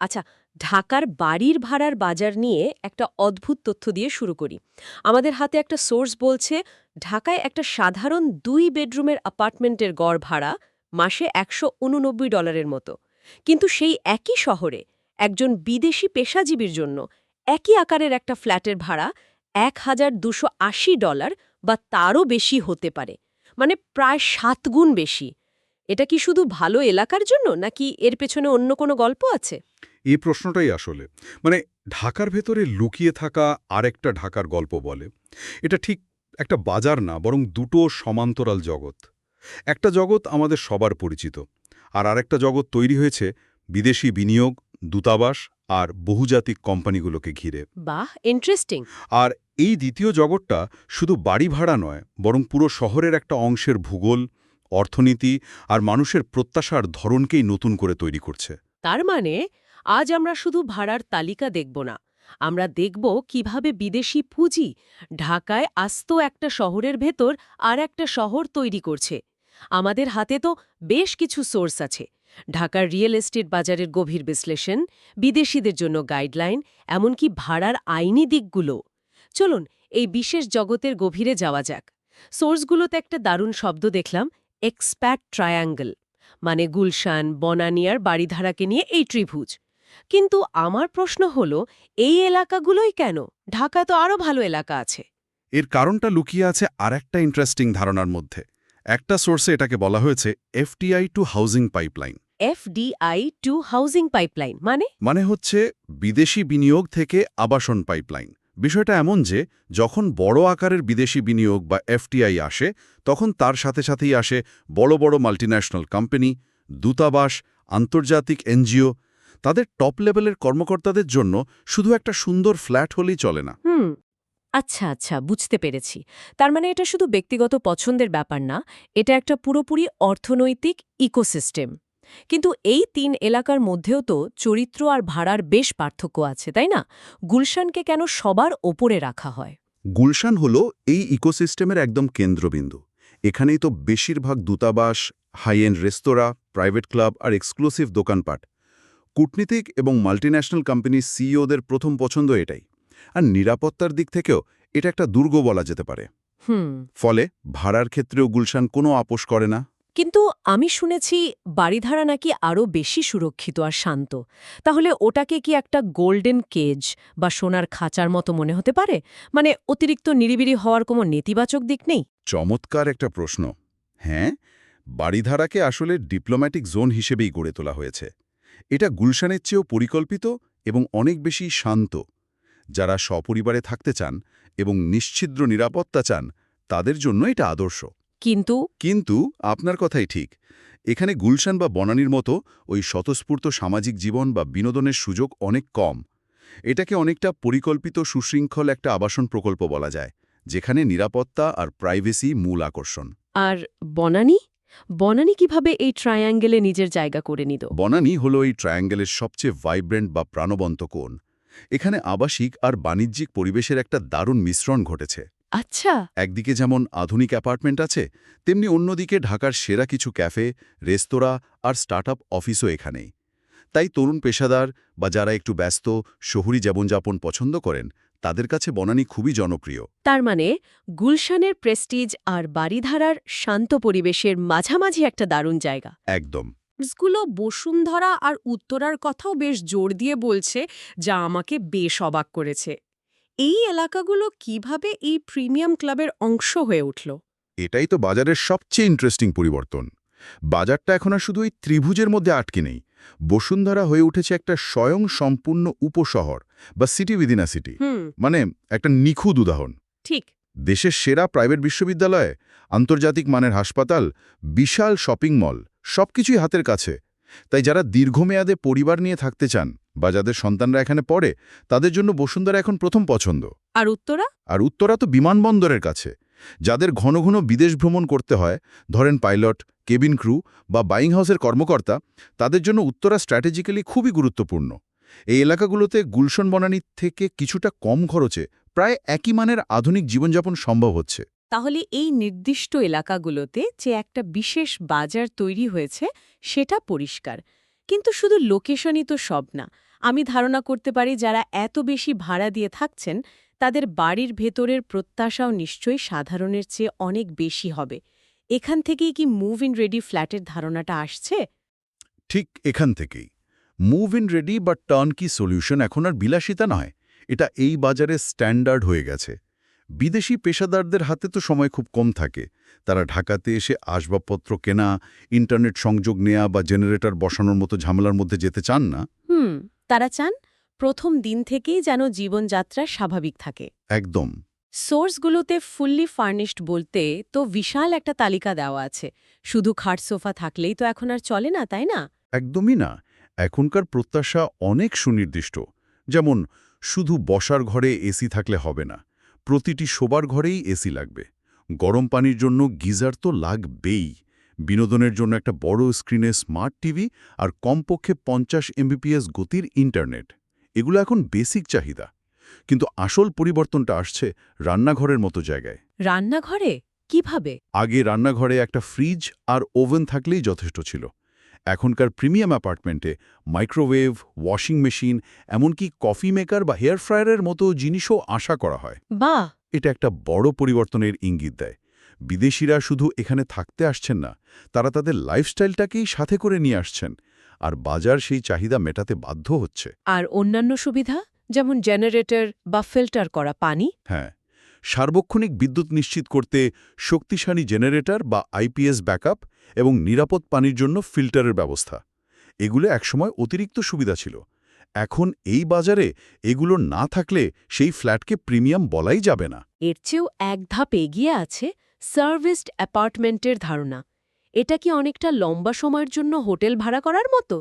আচ্ছা, ঢাকার বাড়ির ভাড়ার বাজার নিয়ে একটা অদ্ভুত তথ্য দিয়ে শুরু করি। আমাদের হাতে একটা সোর্স বলছে, ঢাকায় একটা সাধারণ 2 বেডরুমের অ্যাপার্টমেন্টের গড় ভাড়া মাসে $189 মতো। কিন্তু সেই একই শহরে একজন বিদেশি পেশাজীবীর জন্য একই আকারের একটা ফ্ল্যাটের ভাড়া $1,280 বা তারও বেশি হতে পারে। মানে প্রায় 7 গুণ বেশি। এটা কি শুধু ভালো এলাকার জন্য, নাকি এর পেছনে অন্য কোনো গল্প আছে? এই প্রশ্নটাই আসলে মানে ঢাকার ভেতরে লুকিয়ে থাকা আরেকটা ঢাকার গল্প বলে। এটা ঠিক একটা বাজার না, বরং দুটো সমান্তরাল জগৎ। একটা জগৎ আমাদের সবার পরিচিত, আর আরেকটা জগৎ তৈরি হয়েছে বিদেশি বিনিয়োগ, দূতাবাস আর বহুজাতিক কোম্পানিগুলোকে ঘিরে। বাহ, ইন্টারেস্টিং। আর এই দ্বিতীয় জগৎটা শুধু বাড়ি ভাড়া নয়, বরং পুরো শহরের একটা অংশের ভূগোল, অর্থনীতি আর মানুষের প্রত্যাশার ধরনকেই নতুন করে তৈরি করছে। তার মানে আজ আমরা শুধু ভাড়ার তালিকা দেখব না, আমরা দেখব কিভাবে বিদেশি পুঁজি ঢাকায় আস্ত একটা শহরের ভেতর আর একটা শহর তৈরি করছে। আমাদের হাতে তো বেশ কিছু সোর্স আছে, ঢাকার রিয়েল এস্টেট বাজারের গভীর বিশ্লেষণ, বিদেশিদের জন্য গাইডলাইন, এমনকি ভাড়ার আইনি দিকগুলো। চলুন এই বিশেষ জগতের গভীরে যাওয়া যাক। সোর্সগুলোতে একটা দারুণ শব্দ দেখলাম, এক্সপ্যাট ট্রায়াঙ্গল, মানে গুলশান, বনানিয়ার বাড়িধারাকে নিয়ে এই ত্রিভুজ। কিন্তু আমার প্রশ্ন হলো, এই এলাকাগুলোই কেন? ঢাকা তো আরও ভালো এলাকা আছে। এর কারণটা লুকিয়ে আছে আরেকটা ইন্টারেস্টিং ধারণার মধ্যে। একটা সোর্সে এটাকে বলা হয়েছে FTI to housing pipeline. FDI to housing pipeline মানে? মানে হচ্ছে বিদেশি বিনিয়োগ থেকে আবাসন পাইপলাইন। বিষয়টা এমন যে যখন বড় আকারের বিদেশি বিনিয়োগ বা এফটিআই আসে, তখন তার সাথে সাথেই আসে বড় বড় মাল্টিন্যাশনাল কোম্পানি, দূতাবাস, আন্তর্জাতিক এনজিও। তাদের টপ লেভেলের কর্মকর্তাদের জন্য শুধু একটা সুন্দর ফ্ল্যাট হলেই চলে না। আচ্ছা আচ্ছা, বুঝতে পেরেছি। তার মানে এটা শুধু ব্যক্তিগত পছন্দের ব্যাপার না, এটা একটা পুরোপুরি অর্থনৈতিক ইকোসিস্টেম। কিন্তু এই 3 এলাকার মধ্যেও তো চরিত্র আর ভাড়ার বেশ পার্থক্য আছে, তাই না? গুলশানকে কেন সবার ওপরে রাখা হয়? গুলশান হলো এই ইকোসিস্টেমের একদম কেন্দ্রবিন্দু। এখানেই তো বেশিরভাগ দূতাবাস, হাই-এন্ড রেস্তোরাঁ, প্রাইভেট ক্লাব আর এক্সক্লুসিভ দোকানপাট। কূটনীতিক এবং মাল্টিন্যাশনাল কোম্পানির সিইওদের প্রথম পছন্দ এটাই। আর নিরাপত্তার দিক থেকেও এটা একটা দুর্গ বলা যেতে পারে। হুম। ফলে ভাড়ার ক্ষেত্রেও গুলশান কোনো আপোষ করে না। কিন্তু আমি শুনেছি বাড়িধারা নাকি আরও বেশি সুরক্ষিত আর শান্ত। তাহলে ওটাকে কি একটা গোল্ডেন কেজ বা সোনার খাঁচার মতো মনে হতে পারে? মানে অতিরিক্ত নিরিবিলি হওয়ার কোনো নেতিবাচক দিক নেই? চমৎকার একটা প্রশ্ন। হ্যাঁ, বাড়িধারাকে আসলে ডিপ্লোম্যাটিক জোন হিসেবেই গড়ে তোলা হয়েছে। এটা গুলশানের চেয়েও পরিকল্পিত এবং অনেক বেশি শান্ত। যারা সপরিবারে থাকতে চান এবং নিশ্ছিদ্র নিরাপত্তা চান, তাদের জন্য এটা আদর্শ। কিন্তু কিন্তু আপনার কথাই ঠিক, এখানে গুলশান বা বনানীর মতো ওই স্বতঃস্ফূর্ত সামাজিক জীবন বা বিনোদনের সুযোগ অনেক কম। এটাকে অনেকটা পরিকল্পিত সুশৃঙ্খল একটা আবাসন প্রকল্প বলা যায়, যেখানে নিরাপত্তা আর প্রাইভেসি মূল আকর্ষণ। আর বনানী? বনানী কিভাবে এই ট্রায়াঙ্গেলে নিজের জায়গা করে নিল? বনানী হলো এই ট্রায়াঙ্গেলের সবচেয়ে ভাইব্রেন্ট বা প্রাণবন্ত কোণ। এখানে আবাসিক আর বাণিজ্যিক পরিবেশের একটা দারুণ মিশ্রণ ঘটেছে। আচ্ছা। একদিকে যেমন আধুনিক অ্যাপার্টমেন্ট আছে, তেমনি অন্যদিকে ঢাকার সেরা কিছু ক্যাফে, রেস্তোরাঁ আর স্টার্টআপ অফিসও এখানেই। তাই তরুণ পেশাদার বা যারা একটু ব্যস্ত শহুরি জীবনযাপন পছন্দ করেন, তাদের কাছে বনানী খুবই জনপ্রিয়। তার মানে গুলশানের প্রেস্টিজ আর বাড়িধারার শান্ত পরিবেশের মাঝামাঝি একটা দারুণ জায়গা। একদম। স্কুলও বসুন্ধরা আর উত্তরার কথাও বেশ জোর দিয়ে বলছে, যা আমাকে বেশ অবাক করেছে। এই এলাকাগুলো কিভাবে এই প্রিমিয়াম ক্লাবের অংশ হয়ে উঠল? এটাই তো বাজারের সবচেয়ে ইন্টারেস্টিং পরিবর্তন। বাজারটা এখন আর শুধু ওই ত্রিভুজের মধ্যে আটকে নেই। বসুন্ধরা হয়ে উঠেছে একটা স্বয়ং সম্পূর্ণ উপশহর বা সিটি উইদিন আ সিটি। মানে একটা নিখুঁত উদাহরণ। ঠিক। দেশের সেরা প্রাইভেট বিশ্ববিদ্যালয়, আন্তর্জাতিক মানের হাসপাতাল, বিশাল শপিং মল, সবকিছুই হাতের কাছে। তাই যারা দীর্ঘমেয়াদে পরিবার নিয়ে থাকতে চান বা যাদের সন্তানরা এখানে পড়ে, তাদের জন্য বসুন্ধরা এখন প্রথম পছন্দ। আর উত্তরা? আর উত্তরা তো বিমানবন্দরের কাছে। যাদের ঘন ঘন বিদেশ ভ্রমণ করতে হয়, ধরেন পাইলট, কেবিন ক্রু বা বাইং হাউসের কর্মকর্তা, তাদের জন্য উত্তরা স্ট্র্যাটেজিক্যালি খুবই গুরুত্বপূর্ণ। এই এলাকাগুলোতে গুলশন বনানীর থেকে কিছুটা কম খরচে প্রায় একই মানের আধুনিক জীবনযাপন সম্ভব হচ্ছে। তাহলে এই নির্দিষ্ট এলাকাগুলোতে যে একটা বিশেষ বাজার তৈরি হয়েছে সেটা পরিষ্কার। কিন্তু শুধু লোকেশনই তো সব না, আমি ধারণা করতে পারি যারা এত বেশি ভাড়া দিয়ে থাকছেন তাদের বাড়ির ভেতরের প্রত্যাশাও নিশ্চয়ই সাধারণের চেয়ে অনেক বেশি হবে। এখান থেকেই কি মুভ ইন রেডি ফ্ল্যাটের ধারণাটা আসছে? ঠিক এখান থেকেই মুভ ইন রেডি বা টার্নকি সলিউশন এখন আর বিলাসিতা নয়, এটা এই বাজারে স্ট্যান্ডার্ড হয়ে গেছে। বিদেশি পেশাদারদের হাতে তো সময় খুব কম থাকে। তারা ঢাকাতে এসে আসবাবপত্র কেনা, ইন্টারনেট সংযোগ নেয়া বা জেনারেটর বসানোর মতো ঝামেলার মধ্যে যেতে চান না। তারা চান প্রথম দিন থেকেই যেন জীবনযাত্রা স্বাভাবিক থাকে। একদম। সোর্সগুলোতে ফুললি ফার্নিশড বলতে তো বিশাল একটা তালিকা দেওয়া আছে। শুধু খাট সোফা থাকলেই তো এখন আর চলে না, তাই না? একদমই না। এখনকার প্রত্যাশা অনেক সুনির্দিষ্ট। যেমন শুধু বসার ঘরে এসি থাকলে হবে না, প্রতিটি শোবার ঘরেই এসি লাগবে। গরম পানির জন্য গিজার তো লাগবেই। বিনোদনের জন্য একটা বড় স্ক্রিনে স্মার্ট টিভি আর কমপক্ষে 50 এমবিপিএস গতির ইন্টারনেট, এগুলো এখন বেসিক চাহিদা। কিন্তু আসল পরিবর্তনটা আসছে রান্নাঘরের মতো জায়গায়। রান্নাঘরে কিভাবে? আগে রান্নাঘরে একটা ফ্রিজ আর ওভেন থাকলেই যথেষ্ট ছিল। এখনকার প্রিমিয়াম অ্যাপার্টমেন্টে মাইক্রোওয়েভ, ওয়াশিং মেশিন, এমনকি কফি মেকার বা হেয়ার ফ্রায়ারের মতো জিনিসও আশা করা হয়। বাহ! এটা একটা বড় পরিবর্তনের ইঙ্গিত দেয়। বিদেশিরা শুধু এখানে থাকতে আসছেন না, তারা তাদের লাইফস্টাইলটাকেই সাথে করে নিয়ে আসছেন, আর বাজার সেই চাহিদা মেটাতে বাধ্য হচ্ছে। আর অন্যান্য সুবিধা যেমন জেনারেটর বা ফিল্টার করা পানি? হ্যাঁ, সার্বক্ষণিক বিদ্যুৎ নিশ্চিত করতে শক্তিশালী জেনারেটর বা আইপিএস ব্যাকআপ এবং নিরাপদ পানির জন্য ফিল্টারের ব্যবস্থা, এগুলো একসময় অতিরিক্ত সুবিধা ছিল। এখন এই বাজারে এগুলো না থাকলে সেই ফ্ল্যাটকে প্রিমিয়াম বলাই যাবে না। এর চেয়েও এক ধাপ এগিয়ে আছে সার্ভিসড অ্যাপার্টমেন্টের ধারণা। এটা কি অনেকটা লম্বা সময়ের জন্য হোটেল ভাড়া করার মতো?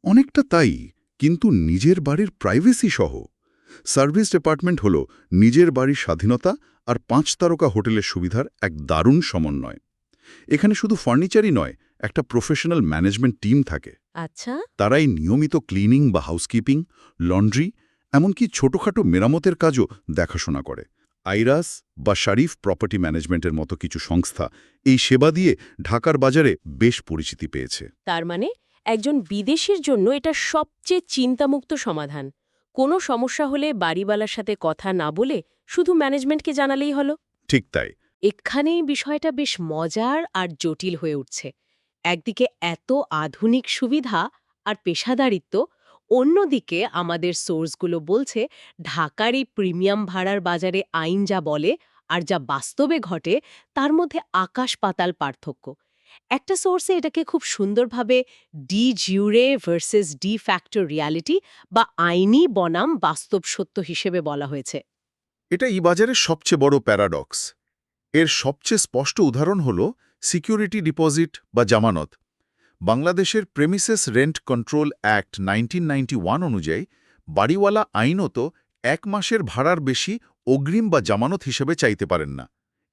অনেকটা তাই, কিন্তু নিজের বাড়ির প্রাইভেসি সহ। সার্ভিস ডিপার্টমেন্ট হল নিজের বাড়ির স্বাধীনতা আর 5 তারকা হোটেলের সুবিধার এক দারুণ সমন্বয়। এখানে শুধু ফার্নিচারই নয়, একটা প্রফেশনাল ম্যানেজমেন্ট টিম থাকে। আচ্ছা। তারাই নিয়মিত ক্লিনিং বা হাউসকিপিং, লন্ড্রি, এমনকি ছোটখাটো মেরামতের কাজও দেখাশোনা করে। আইরাস বা শারিফ প্রপার্টি ম্যানেজমেন্টের মতো কিছু সংস্থা এই সেবা দিয়ে ঢাকার বাজারে বেশ পরিচিতি পেয়েছে। তার মানে একজন বিদেশির জন্য এটা সবচেয়ে চিন্তামুক্ত সমাধান। কোনো সমস্যা হলে বাড়িওয়ালার সাথে কথা না বলে শুধু ম্যানেজমেন্টকে জানালেই হলো। ঠিক তাই। এখানেই বিষয়টা বেশ মজার আর জটিল হয়ে উঠছে। একদিকে এত আধুনিক সুবিধা আর পেশাদারিত্ব, অন্যদিকে আমাদের সোর্সগুলো বলছে ঢাকার এই প্রিমিয়াম ভাড়ার বাজারে আইন যা বলে আর যা বাস্তবে ঘটে তার মধ্যে আকাশ পাতাল পার্থক্য। একটা সোর্সে এটাকে খুব সুন্দরভাবে de jure versus de facto reality বা আইনি বনাম বাস্তব সত্য হিসেবে বলা হয়েছে। এটা এই বাজারের সবচেয়ে বড় প্যারাডক্স। এর সবচেয়ে স্পষ্ট উদাহরণ হল সিকিউরিটি ডিপোজিট বা জামানত। বাংলাদেশের প্রেমিসেস রেন্ট কন্ট্রোল অ্যাক্ট 1991 অনুযায়ী বাড়িওয়ালা আইনত 1 মাসের ভাড়ার বেশি অগ্রিম বা জামানত হিসেবে চাইতে পারেন না।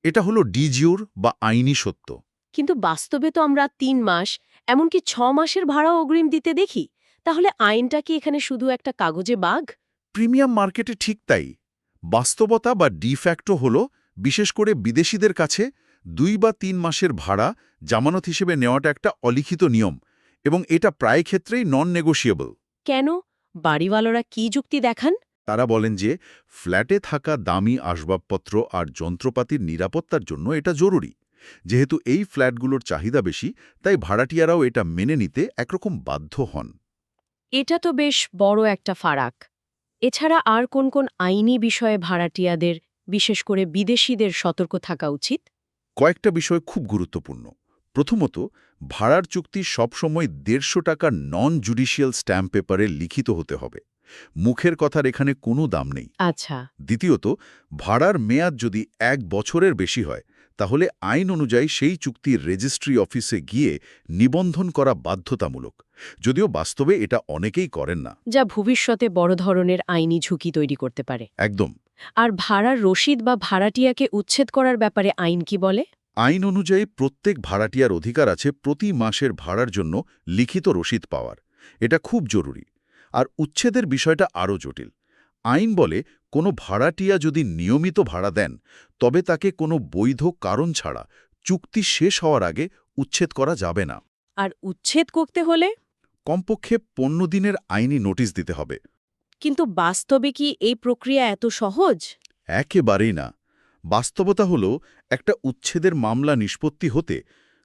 এটা হলো ডিজিউর বা আইনি সত্য। কিন্তু বাস্তবে তো আমরা ৩ মাস, এমনকি ৬ মাসের ভাড়া অগ্রিম দিতে দেখি। তাহলে আইনটা কি এখানে শুধু একটা কাগজে বাঘ? প্রিমিয়াম মার্কেটে ঠিক তাই। বাস্তবতা বা ডিফ্যাক্টো হল বিশেষ করে বিদেশিদের কাছে 2 বা 3 মাসের ভাড়া জামানত হিসেবে নেওয়াটা একটা অলিখিত নিয়ম, এবং এটা প্রায় ক্ষেত্রেই নন নেগোশিয়েবল। কেন? বাড়িওয়ালারা কি যুক্তি দেখান? তারা বলেন যে ফ্ল্যাটে থাকা দামি আসবাবপত্র আর যন্ত্রপাতির নিরাপত্তার জন্য এটা জরুরি। যেহেতু এই ফ্ল্যাটগুলোর চাহিদা বেশি, তাই ভাড়াটিয়ারাও এটা মেনে নিতে একরকম বাধ্য হন। এটা তো বেশ বড় একটা ফারাক। এছাড়া আর কোন কোন আইনি বিষয়ে ভাড়াটিয়াদের, বিশেষ করে বিদেশিদের সতর্ক থাকা উচিত? কয়েকটা বিষয় খুব গুরুত্বপূর্ণ। প্রথমত, ভাড়ার চুক্তি সবসময় 150 টাকার নন জুডিশিয়াল স্ট্যাম্প পেপারে লিখিত হতে হবে। মুখের কথার এখানে কোনো দাম নেই। আচ্ছা। দ্বিতীয়ত, ভাড়ার মেয়াদ যদি 1 বছরের বেশি হয়, তাহলে আইন অনুযায়ী সেই চুক্তির রেজিস্ট্রি অফিসে গিয়ে নিবন্ধন করা বাধ্যতামূলক, যদিও বাস্তবে এটা অনেকেই করেন না। যা ভবিষ্যতে বড় ধরনের আইনি ঝুঁকি তৈরি করতে পারে। একদম। আর ভাড়ার রসিদ বা ভাড়াটিয়াকে উচ্ছেদ করার ব্যাপারে আইন কি বলে? আইন অনুযায়ী প্রত্যেক ভাড়াটিয়ার অধিকার আছে প্রতি মাসের ভাড়ার জন্য লিখিত রসিদ পাওয়ার। এটা খুব জরুরি। আর উচ্ছেদের বিষয়টা আরও জটিল। আইন বলে কোনো ভাড়াটিয়া যদি নিয়মিত ভাড়া দেন, তবে তাকে কোনো বৈধ কারণ ছাড়া চুক্তি শেষ হওয়ার আগে উচ্ছেদ করা যাবে না। আর উচ্ছেদ করতে হলে? কমপক্ষে 15 দিনের আইনি নোটিশ দিতে হবে। কিন্তু বাস্তবে কি এই প্রক্রিয়া এত সহজ? একেবারেই না। বাস্তবতা হল একটা উচ্ছেদের মামলা নিষ্পত্তি হতে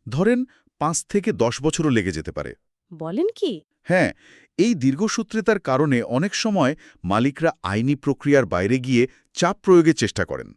ধরেন 5 থেকে 10 বছরও লেগে যেতে পারে। বলেন কি? হ্যাঁ, এই দীর্ঘসূত্রিতার কারণে অনেক সময় মালিকরা আইনি প্রক্রিয়ার বাইরে গিয়ে চাপ প্রয়োগের চেষ্টা করেন।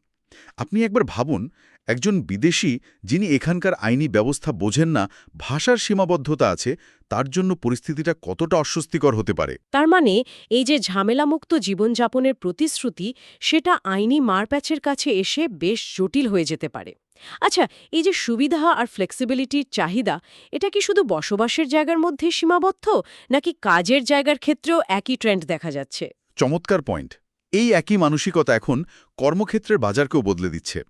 আপনি একবার ভাবুন, একজন বিদেশি যিনি এখানকার আইনি ব্যবস্থা বোঝেন না, ভাষার সীমাবদ্ধতা আছে, তার জন্য পরিস্থিতিটা কতটা অস্বস্তিকর হতে পারে। তার মানে এই যে ঝামেলামুক্ত জীবনযাপনের প্রতিশ্রুতি, সেটা আইনি মারপ্যাচের কাছে এসে বেশ জটিল হয়ে যেতে পারে। আচ্ছা, এই যে সুবিধা আর ফ্লেক্সিবিলিটির চাহিদা, এটা কি শুধু বসবাসের জায়গার মধ্যে সীমাবদ্ধ, নাকি কাজের জায়গার ক্ষেত্রেও একই ট্রেন্ড দেখা যাচ্ছে? চমৎকার পয়েন্ট। এই একই মানসিকতা এখন কর্মক্ষেত্রের বাজারকেও বদলে দিচ্ছে।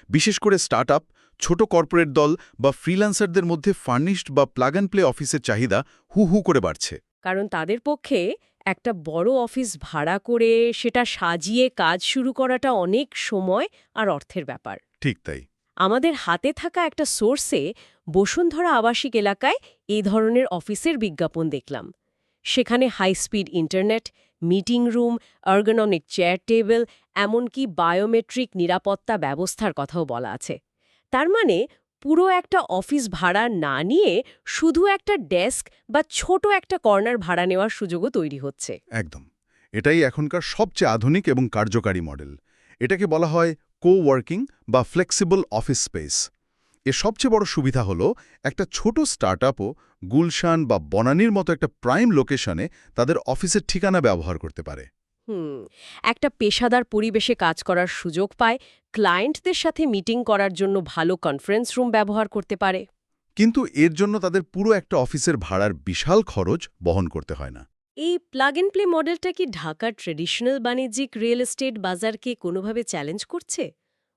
বিশেষ করে স্টার্টআপ, ছোট কর্পোরেট দল বা ফ্রিল্যান্সারদের মধ্যে ফার্নিশড বা প্লাগ অ্যান্ড প্লে অফিসের চাহিদা হু হু করে বাড়ছে। কারণ তাদের পক্ষে একটা বড় অফিস ভাড়া করে সেটা সাজিয়ে কাজ শুরু করাটা অনেক সময় আর অর্থের ব্যাপার। ঠিক তাই। আমাদের হাতে থাকা একটা সোর্সে বসুন্ধরা আবাসিক এলাকায় এই ধরনের অফিসের বিজ্ঞাপন দেখলাম। সেখানে high speed internet, meeting room, ergonomic chair table, এমনকি বায়োমেট্রিক নিরাপত্তা ব্যবস্থার কথাও বলা আছে। তার মানে পুরো একটা অফিস ভাড়া না নিয়ে শুধু একটা ডেস্ক বা ছোট একটা কর্নার ভাড়া নেওয়ার সুযোগও তৈরি হচ্ছে। একদম। এটাই এখনকার সবচেয়ে আধুনিক এবং কার্যকারী মডেল। এটাকে বলা হয় কো-ওয়ার্কিং বা ফ্লেক্সিবল অফিস স্পেস। এর সবচেয়ে বড় সুবিধা হলো একটা ছোট স্টার্টআপও গুলশান বা বনানীর মতো একটা প্রাইম লোকেশনে তাদের অফিসের ঠিকানা ব্যবহার করতে পারে। একটা পেশাদার পরিবেশে কাজ করার সুযোগ পায়, ক্লায়েন্টদের সাথে মিটিং করার জন্য ভালো কনফারেন্স রুম ব্যবহার করতে পারে। কিন্তু এর জন্য তাদের পুরো একটা অফিসের ভাড়ার বিশাল খরচ বহন করতে হয় না। এই প্লাগ অ্যান্ড প্লে মডেলটা কি ঢাকার ট্রেডিশনাল বাণিজ্যিক রিয়েল এস্টেট বাজারকে কোনোভাবে চ্যালেঞ্জ করছে?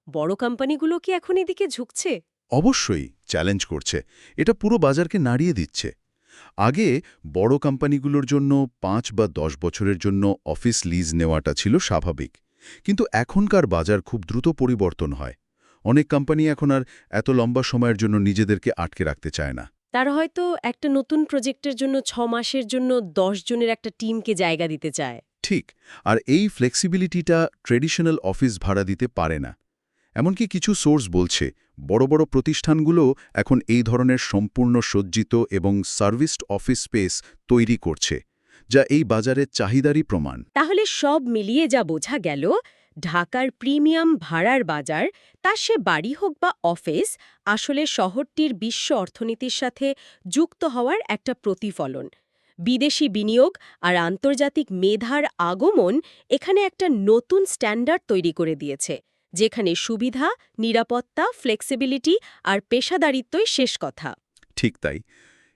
বড় কোম্পানিগুলো কি এখন এদিকে ঝুঁকছে? অবশ্যই চ্যালেঞ্জ করছে। এটা পুরো বাজারকে নাড়িয়ে দিচ্ছে। আগে বড় কোম্পানিগুলোর জন্য 5 বা 10 বছরের জন্য অফিস লিজ নেওয়াটা ছিল স্বাভাবিক। কিন্তু এখনকার বাজার খুব দ্রুত পরিবর্তন হয়। অনেক কোম্পানি এখন আর এত লম্বা সময়ের জন্য নিজেদেরকে আটকে রাখতে চায় না। তারা হয়তো একটা নতুন প্রজেক্টের জন্য 6 মাসের জন্য 10 জনের একটা টিমকে জায়গা দিতে চায়। ঠিক। আর এই ফ্লেক্সিবিলিটিটা ট্রেডিশনাল অফিস ভাড়া দিতে পারে না। এমনকি কিছু সোর্স বলছে বড় বড় প্রতিষ্ঠানগুলো এখন এই ধরনের সম্পূর্ণ সজ্জিত এবং সার্ভিসড অফিস স্পেস তৈরি করছে, যা এই বাজারের চাহিদারই প্রমাণ। তাহলে সব মিলিয়ে যা বোঝা গেল, ঢাকার প্রিমিয়াম ভাড়ার বাজার, তা সে বাড়ি হোক বা অফিস, আসলে শহরটির বিশ্ব অর্থনীতির সাথে যুক্ত হওয়ার একটা প্রতিফলন। বিদেশি বিনিয়োগ আর আন্তর্জাতিক মেধার আগমন এখানে একটা নতুন স্ট্যান্ডার্ড তৈরি করে দিয়েছে, যেখানে সুবিধা, নিরাপত্তা, ফ্লেক্সিবিলিটি আর পেশাদারিত্বই শেষ কথা। ঠিক তাই।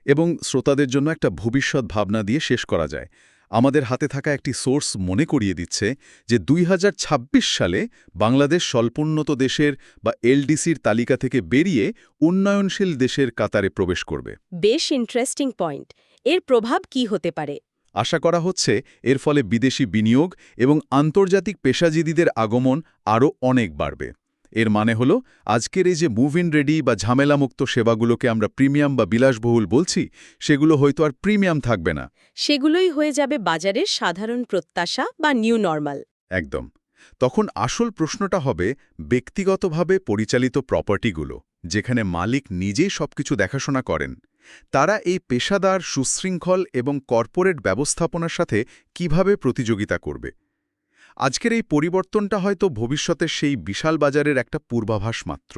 এবং শ্রোতাদের জন্য একটা ভবিষ্যৎ ভাবনা দিয়ে শেষ করা যায়। আমাদের হাতে থাকা একটি সোর্স মনে করিয়ে দিচ্ছে যে 2026 সালে বাংলাদেশ স্বল্পোন্নত দেশের বা এলডিসির তালিকা থেকে বেরিয়ে উন্নয়নশীল দেশের কাতারে প্রবেশ করবে। বেশ ইন্টারেস্টিং পয়েন্ট। এর প্রভাব কি হতে পারে? আশা করা হচ্ছে এর ফলে বিদেশি বিনিয়োগ এবং আন্তর্জাতিক পেশাজীবীদের আগমন আরও অনেক বাড়বে। এর মানে হলো আজকের এই যে মুভ ইন রেডি বা ঝামেলামুক্ত সেবাগুলোকে আমরা প্রিমিয়াম বা বিলাসবহুল বলছি, সেগুলো হয়তো আর প্রিমিয়াম থাকবে না। সেগুলোই হয়ে যাবে বাজারের সাধারণ প্রত্যাশা বা নিউ নরমাল। একদম। তখন আসল প্রশ্নটা হবে ব্যক্তিগতভাবে পরিচালিত প্রপার্টিগুলো, যেখানে মালিক নিজেই সবকিছু দেখাশোনা করেন। তারা এই পেশাদার, সুশৃঙ্খল এবং কর্পোরেট ব্যবস্থাপনার সাথে কিভাবে প্রতিযোগিতা করবে। আজকের এই পরিবর্তনটা হয়তো ভবিষ্যতের সেই বিশাল বাজারের একটা পূর্বাভাস মাত্র।